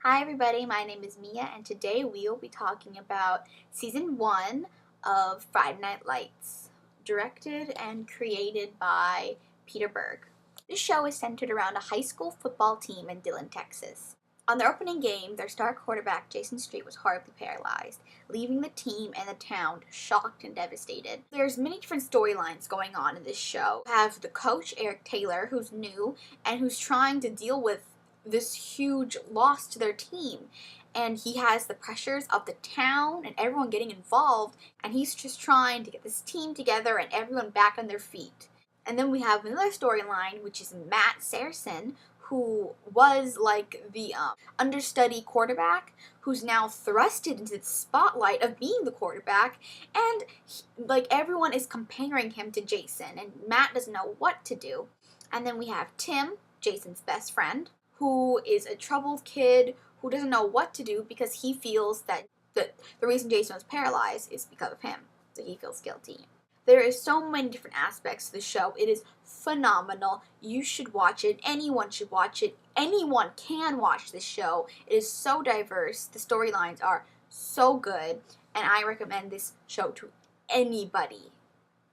Hi everybody, my name is Mia and today we will be talking about Season 1 of Friday Night Lights, directed and created by Peter Berg. This show is centered around a high school football team in Dillon, Texas. On their opening game, their star quarterback Jason Street was horribly paralyzed, leaving the team and the town shocked and devastated. There's many different storylines going on in this show. We have the coach, Eric Taylor, who's new and who's trying to deal with this huge loss to their team, and he has the pressures of the town and everyone getting involved, and he's just trying to get this team together and everyone back on their feet. And then we have another storyline, which is Matt Saracen, who was like the understudy quarterback, who's now thrusted into the spotlight of being the quarterback, and like everyone is comparing him to Jason, and Matt doesn't know what to do. And then we have Tim, Jason's best friend, who is a troubled kid who doesn't know what to do because he feels that the reason Jason was paralyzed is because of him. So he feels guilty. There is so many different aspects to the show. It is phenomenal. You should watch it. Anyone should watch it. Anyone can watch this show. It is so diverse. The storylines are so good. And I recommend this show to anybody.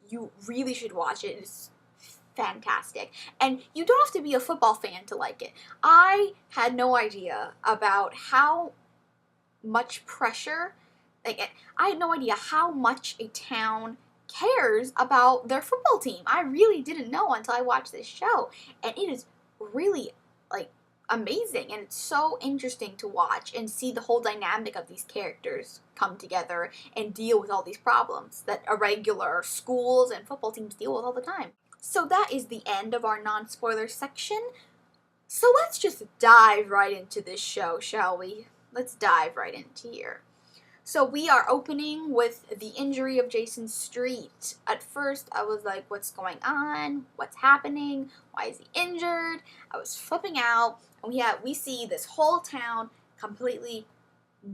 You really should watch it. It is fantastic. And you don't have to be a football fan to like it. I had no idea about how much pressure, I had no idea how much a town cares about their football team. I really didn't know until I watched this show. And it is really amazing, and it's so interesting to watch and see the whole dynamic of these characters come together and deal with all these problems that irregular schools and football teams deal with all the time. So that is the end of our non-spoiler section. So let's just dive right into this show, shall we? Let's dive right into here. So we are opening with the injury of Jason Street. At first, I was like, what's going on? What's happening? Why is he injured? I was flipping out. And we see this whole town completely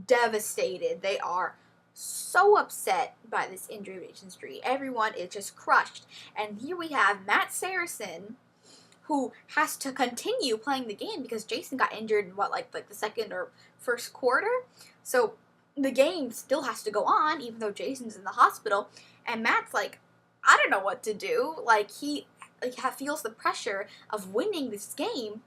devastated. They are so upset by this injury of Jason Street. Everyone is just crushed. And here we have Matt Saracen, who has to continue playing the game because Jason got injured in like the second or first quarter. So the game still has to go on, even though Jason's in the hospital. And Matt's like, I don't know what to do. Like, he feels the pressure of winning this game.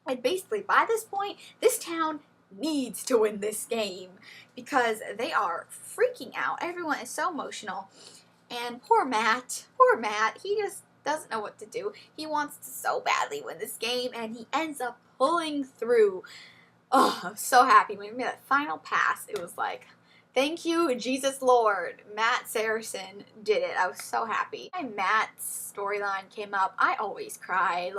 And basically, by this point, this town needs to win this game because they are freaking out. Everyone is so emotional. And poor Matt, he just doesn't know what to do. He wants to so badly win this game, and he ends up pulling through. Oh, I'm so happy. When we made that final pass, it was like, thank you, Jesus Lord. Matt Saracen did it. I was so happy. When Matt's storyline came up, I always cried.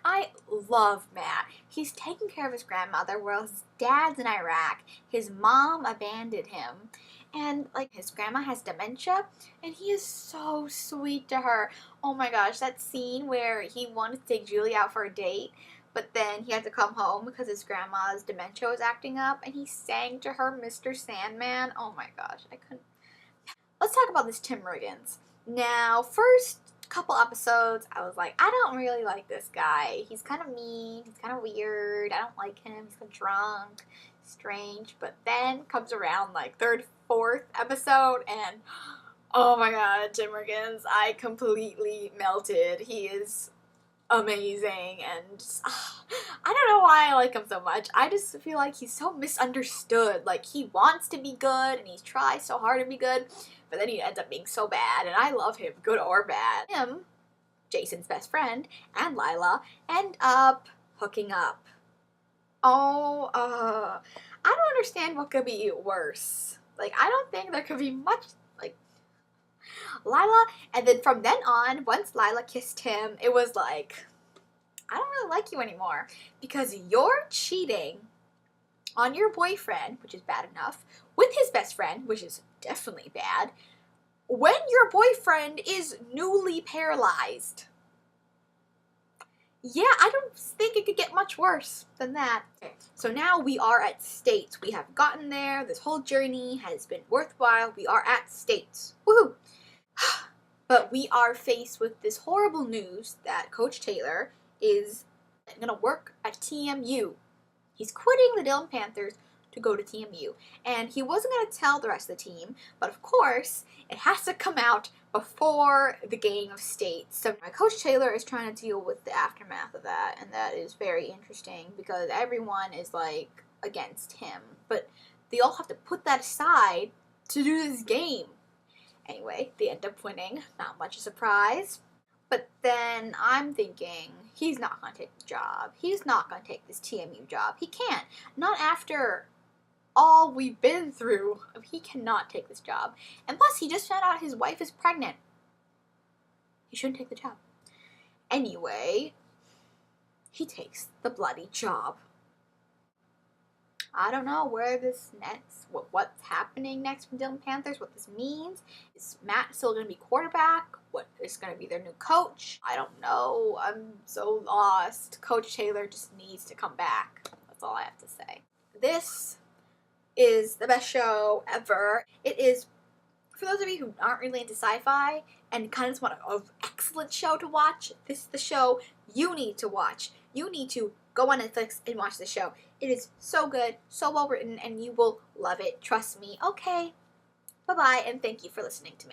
I love Matt. He's taking care of his grandmother while his dad's in Iraq. His mom abandoned him. And his grandma has dementia, and he is so sweet to her. Oh my gosh, that scene where he wanted to take Julie out for a date, but then he had to come home because his grandma's dementia was acting up, and he sang to her Mr. Sandman. Oh my gosh, I couldn't. Let's talk about this Tim Riggins. Now, first couple episodes, I was like, I don't really like this guy. He's kind of mean. He's kind of weird. I don't like him. He's kind of drunk, strange. But then comes around third, fourth episode, and oh my god, Tim Riggins, I completely melted. He is amazing, and just, I don't know why I like him so much. I just feel like he's so misunderstood. Like, he wants to be good, and he tries so hard to be good, but then he ends up being so bad, and I love him, good or bad. Him, Jason's best friend, and Lila end up hooking up. Oh, I don't understand what could be worse. I don't think there could be much, Lila, and then from then on, once Lila kissed him, it was like, I don't really like you anymore because you're cheating on your boyfriend, which is bad enough, with his best friend, which is definitely bad, when your boyfriend is newly paralyzed. Yeah, I don't think it could get much worse than that. Okay, so now we are at States. We have gotten there. This whole journey has been worthwhile. We are at States. Woohoo! But we are faced with this horrible news that Coach Taylor is going to work at TMU. He's quitting the Dillon Panthers to go to TMU. And he wasn't going to tell the rest of the team, but of course, it has to come out before the game of state. So my Coach Taylor is trying to deal with the aftermath of that, and that is very interesting because everyone is like against him. But they all have to put that aside to do this game. Anyway, they end up winning. Not much of a surprise. But then I'm thinking, he's not going to take the job. He's not going to take this TMU job. He can't. Not after all we've been through. He cannot take this job. And plus, he just found out his wife is pregnant. He shouldn't take the job. Anyway, he takes the bloody job. I don't know where this next, what's happening next for Dillon Panthers, what this means. Is Matt still going to be quarterback? What is going to be their new coach? I don't know. I'm so lost. Coach Taylor just needs to come back. That's all I have to say. This is the best show ever. It is, for those of you who aren't really into sci-fi and kind of just want an excellent show to watch, this is the show you need to watch. You need to go on Netflix and watch the show. It is so good, so well written, and you will love it. Trust me. Okay, bye-bye, and thank you for listening to me.